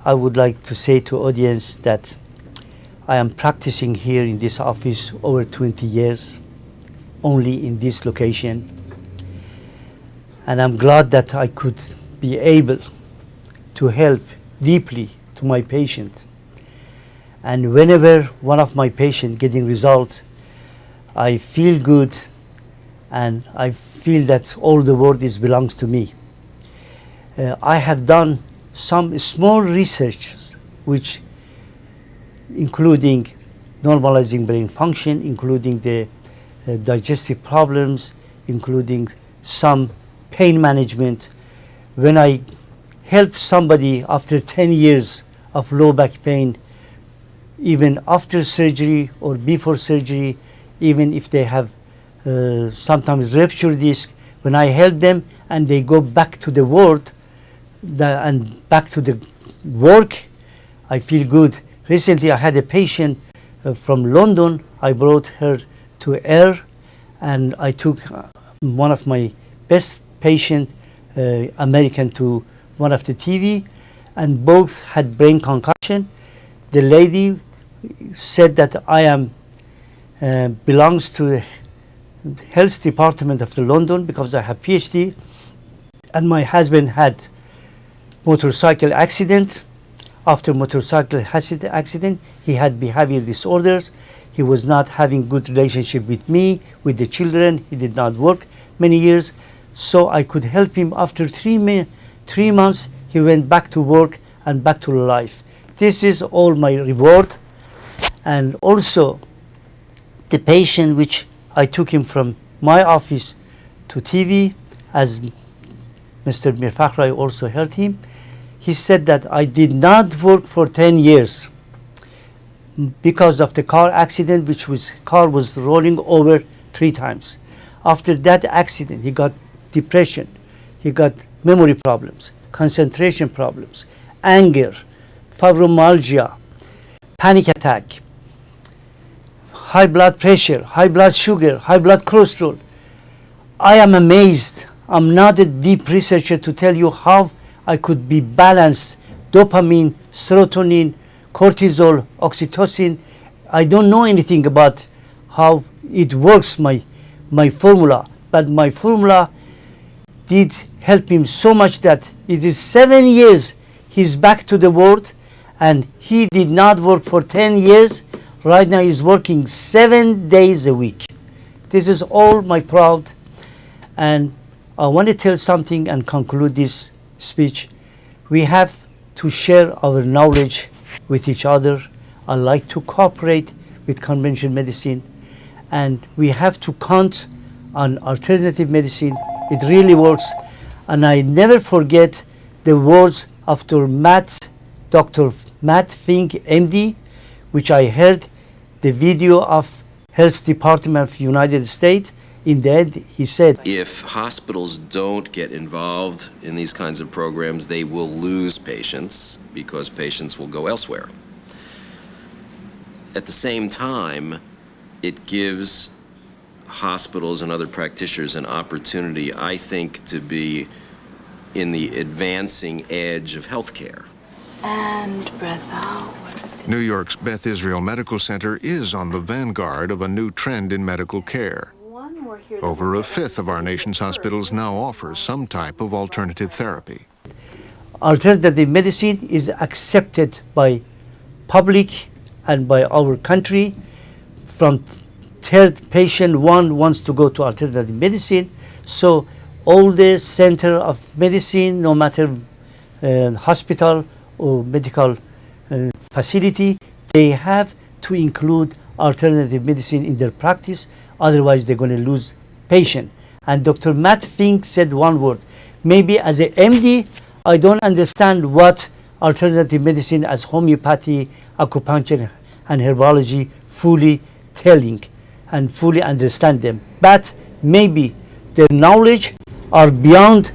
I would like to say to audience that I am practicing here in this office over 20 years, only in this location. And I'm glad that I could be able to help deeply to my patient. And whenever one of my patients getting result, I feel good and I feel that all the world belongs to me. I have done some small research which including normalizing brain function, including the digestive problems, including some pain management. When I help somebody after 10 years of low back pain, even after surgery or before surgery, even if they have sometimes ruptured disc, when I help them and they go back to the world and back to the work, I feel good. Recently I had a patient from London. I brought her to Air and I took one of my best patient, American, to one of the TV, and both had brain concussion. The lady said that I am belongs to the health department of the London because I have PhD, and my husband had motorcycle accident. After motorcycle accident, he had behavioral disorders. He was not having good relationship with me, with the children. He did not work many years, so I could help him. After 3 months, he went back to work and back to life. This is all my reward. And also, the patient which I took him from my office to TV, as Mr. Mir Fakhrai also heard him, he said that I did not work for 10 years because of the car accident, car was rolling over 3 times. After that accident, he got depression, he got memory problems, concentration problems, anger, fibromyalgia, panic attack, high blood pressure, high blood sugar, high blood cholesterol. I am amazed. I'm not a deep researcher to tell you how I could be balanced, dopamine, serotonin, cortisol, oxytocin. I don't know anything about how it works, my formula, but my formula did help him so much that it is 7 years he's back to the world, and he did not work for 10 years. Right now he's working 7 days a week. This is all my proud, and I want to tell something and conclude this speech. We have to share our knowledge with each other. I like to cooperate with conventional medicine, and we have to count on alternative medicine. It really works, and I never forget the words of Dr. Matt Fink, MD, which I heard the video of Health Department of United States. In the end, he said, if hospitals don't get involved in these kinds of programs, they will lose patients because patients will go elsewhere. At the same time, it gives hospitals and other practitioners an opportunity, I think, to be in the advancing edge of healthcare. And breath out. New York's Beth Israel Medical Center is on the vanguard of a new trend in medical care. Over a fifth of our nation's hospitals now offer some type of alternative therapy. Alternative medicine is accepted by public and by our country. From third patient, one wants to go to alternative medicine. So all the center of medicine, no matter hospital or medical facility, they have to include alternative medicine in their practice. Otherwise, they're going to lose patient. And Dr. Matt Fink said one word. Maybe as a MD, I don't understand what alternative medicine as homeopathy, acupuncture, and herbology fully telling and fully understand them. But maybe their knowledge are beyond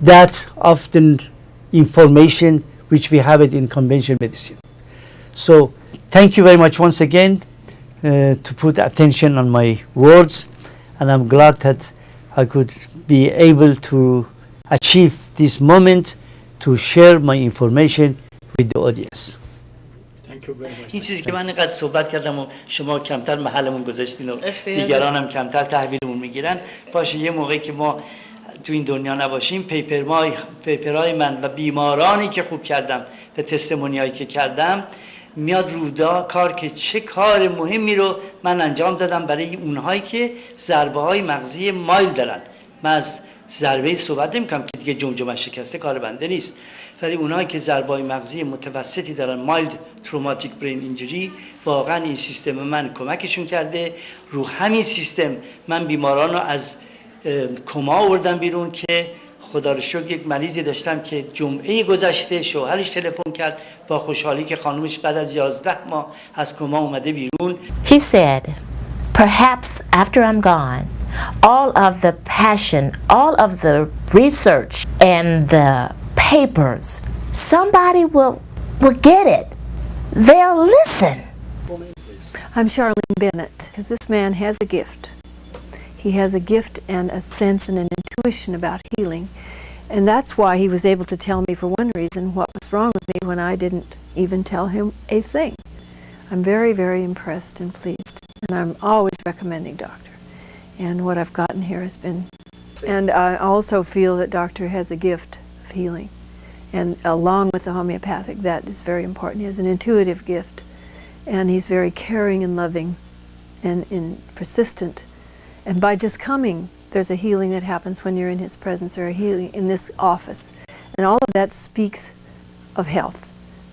that of the information which we have it in conventional medicine. So thank you very much once again to put attention on my words, and I'm glad that I could be able to achieve this moment to share my information with the audience. این چیزی که من اینقدر صحبت کردم و شما کمتر محلمون گذاشتین و دیگران هم کمتر تحویلمون میگیرن، باشه یه موقعی که ما تو این دنیا نباشیم پیپرهای من و بیمارانی که خوب کردم و تستمونیایی که کردم میاد رودا کار که چه کار مهمی رو من انجام دادم برای اونهایی که ضربه های مغزی مایل دارن. من از ضربه صحبت نمی‌کنم که دیگه جمجمه شکسته کار بنده نیست، ولی اونهایی که ضربه های مغزی متوسطی دارن، مایلد تروماتیک برین اینجری، واقعا این سیستم من کمکشون کرده. رو همین سیستم من بیماران رو از کما آوردم بیرون که خدا رو شکر یک مریضی داشتم که جمعه گذشته شوهرش تلفن کرد با خوشحالی که خانومش بعد از 11 ماه از کما اومده بیرون. He said, perhaps after I'm gone, all of the passion, all of the research and the papers, somebody will get it. They'll listen. I'm Charlene Bennett, because this man has a gift. He has a gift and a sense and an intuition about healing. And that's why he was able to tell me, for one reason, what was wrong with me when I didn't even tell him a thing. I'm very, very impressed and pleased. And I'm always recommending Doctor. And what I've gotten here has been... And I also feel that Doctor has a gift of healing. And along with the homeopathic, that is very important. He has an intuitive gift. And he's very caring and loving and persistent. And by just coming, there's a healing that happens when you're in his presence, or a healing in this office. And all of that speaks of health.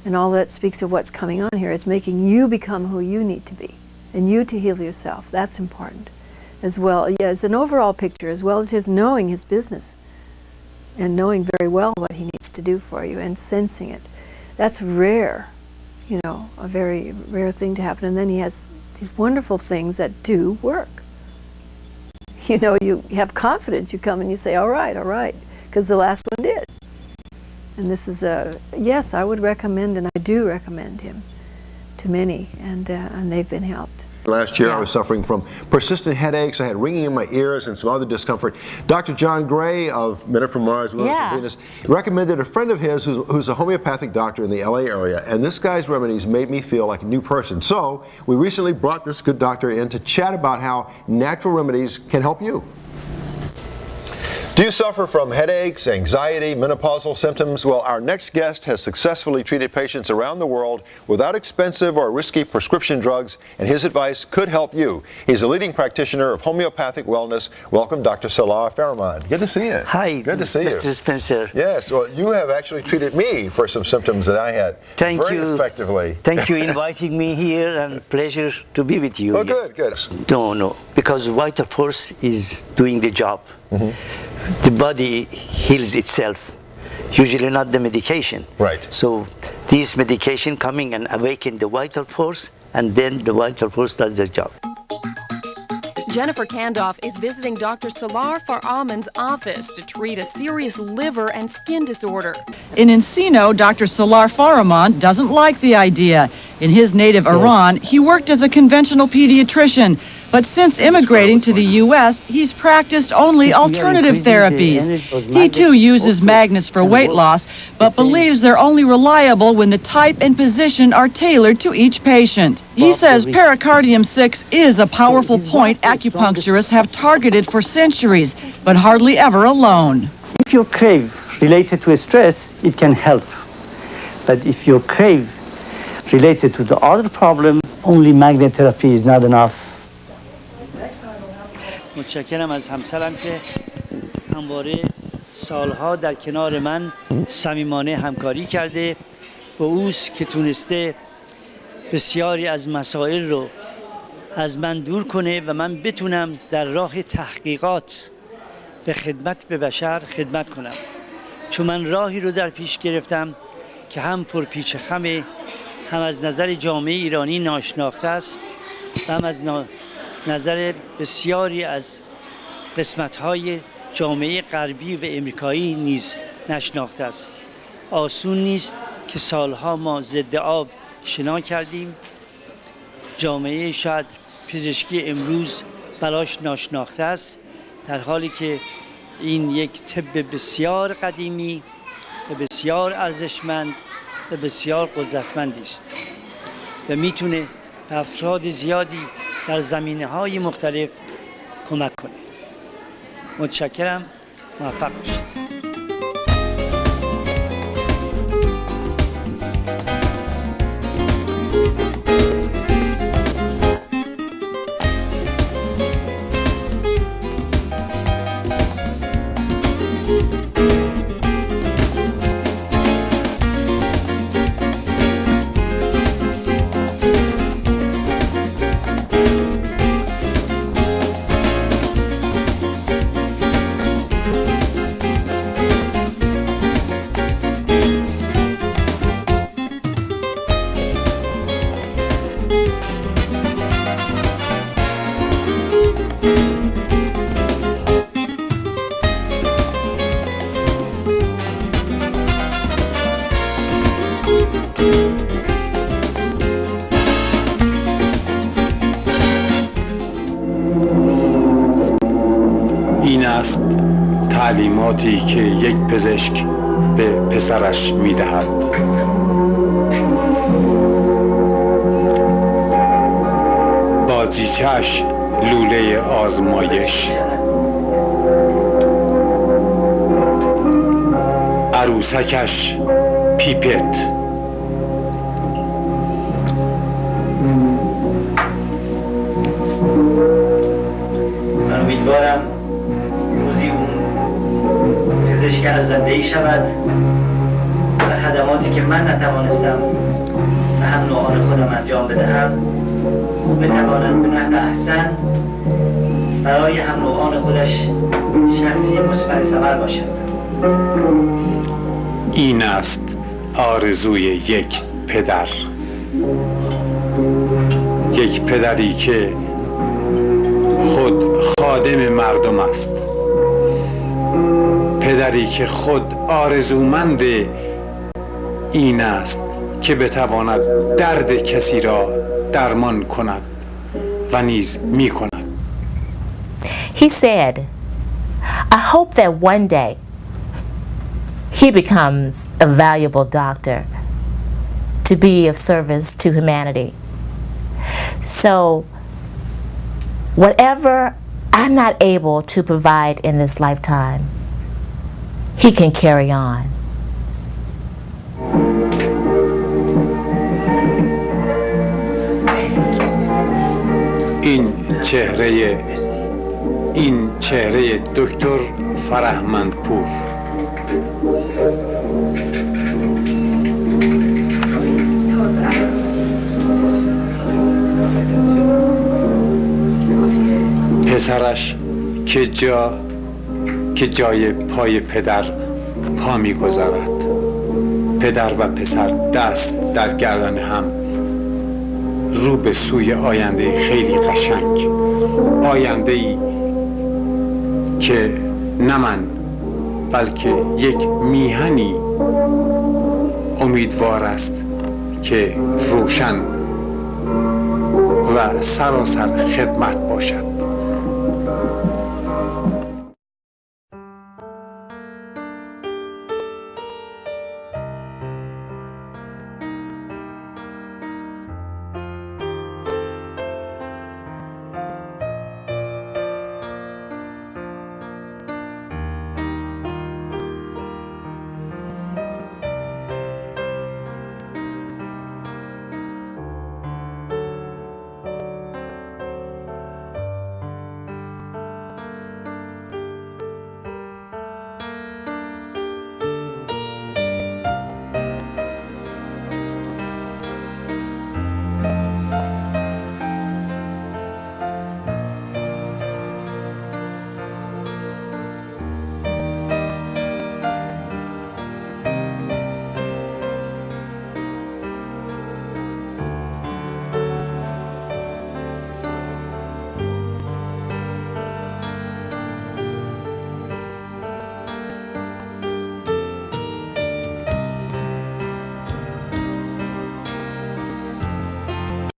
And all that speaks of what's coming on here. It's making you become who you need to be. And you to heal yourself. That's important. As well, yeah, as an overall picture, as well as his knowing his business. And knowing very well what he needs to do for you and sensing it. That's rare. You know, a very rare thing to happen. And then he has these wonderful things that do work. You know, you have confidence. You come and you say, all right, because the last one did. And this is yes, I would recommend, and I do recommend him to many, and they've been helped. Last year I was suffering from persistent headaches. I had ringing in my ears and some other discomfort. Dr. John Gray of Men Are From Mars, Women Are From Venus recommended a friend of his who's a homeopathic doctor in the LA area, and this guy's remedies made me feel like a new person. So we recently brought this good doctor in to chat about how natural remedies can help you. Do you suffer from headaches, anxiety, menopausal symptoms? Well, our next guest has successfully treated patients around the world without expensive or risky prescription drugs, and his advice could help you. He's a leading practitioner of homeopathic wellness. Welcome, Dr. Salah Farahmand. Good to see you. Hi, good to see you. Mr. Spencer. Yes, well, you have actually treated me for some symptoms that I had very effectively. Thank you for inviting me here, and pleasure to be with you. Oh, good. No, because Vital Force is doing the job. Mm-hmm. The body heals itself, usually not the medication. Right. So this medication coming and awaken the Vital Force, and then the Vital Force does the job. Jennifer Candoff is visiting Dr. Salar Farahmand's office to treat a serious liver and skin disorder. In Encino, Dr. Salar Farahmand doesn't like the idea. In his native Iran, he worked as a conventional pediatrician. But since immigrating to the U.S., he's practiced only alternative therapies. He too uses magnets for weight loss, but believes they're only reliable when the type and position are tailored to each patient. He says pericardium 6 is a powerful point acupuncturists have targeted for centuries, but hardly ever alone. If your crave related to stress, it can help. But if your crave related to the other problem, only magnet therapy is not enough. متشکرم از همسرم که همواره سالها در کنار من صمیمانه همکاری کرده، با اوست که تونسته بسیاری از مسائل رو از من دور کنه و من بتونم در راه تحقیقات و خدمت به بشر خدمت کنم. چون من راهی رو در پیش گرفتم که هم پرپیچ خمه، هم از نظر جامعه ایرانی ناشناخته است و هم از نظر بسیاری از قسمت‌های جامعه غربی و امریکایی نیز نشناخته است. آسون نیست که سالها ما ضد آب شنا کردیم. جامعه شاید پزشکی امروز براش ناشناخته است، در حالی که این یک طب بسیار قدیمی و بسیار ارزشمند و بسیار قدرتمندی است و میتونه به افراد زیادی در زمینه‌های مختلف کمک کنه. متشکرم. موفق باشید. این است تعلیماتی که یک پزشک به پسرش می‌دهد. بازیچه‌اش لوله آزمایش، عروسکش پیپت، من امیدوارم روزی اون پزشک ارزنده‌ای شود و خدماتی که من نتوانستم به هم نوعان خودم انجام بدهم او بتواند به نحو احسن برای هم نوعان خودش شخصی مثمر ثمر باشد. این است آرزوی یک پدر، یک پدری که خود خادم مردم است، پدری که خود آرزومند این است که بتواند درد کسی را درمان کند و نیز می کند. He said, I hope that one day he becomes a valuable doctor to be of service to humanity. So whatever I'm not able to provide in this lifetime, he can carry on. این چهره دکتر فرهمندپور. پسرش که جای پای پدر پا می‌گذارد. پدر و پسر دست در گردن هم رو به سوی آینده خیلی قشنگ، آینده‌ای که نه من بلکه یک میهنی امیدوار است که روشن و سراسر خدمت باشد.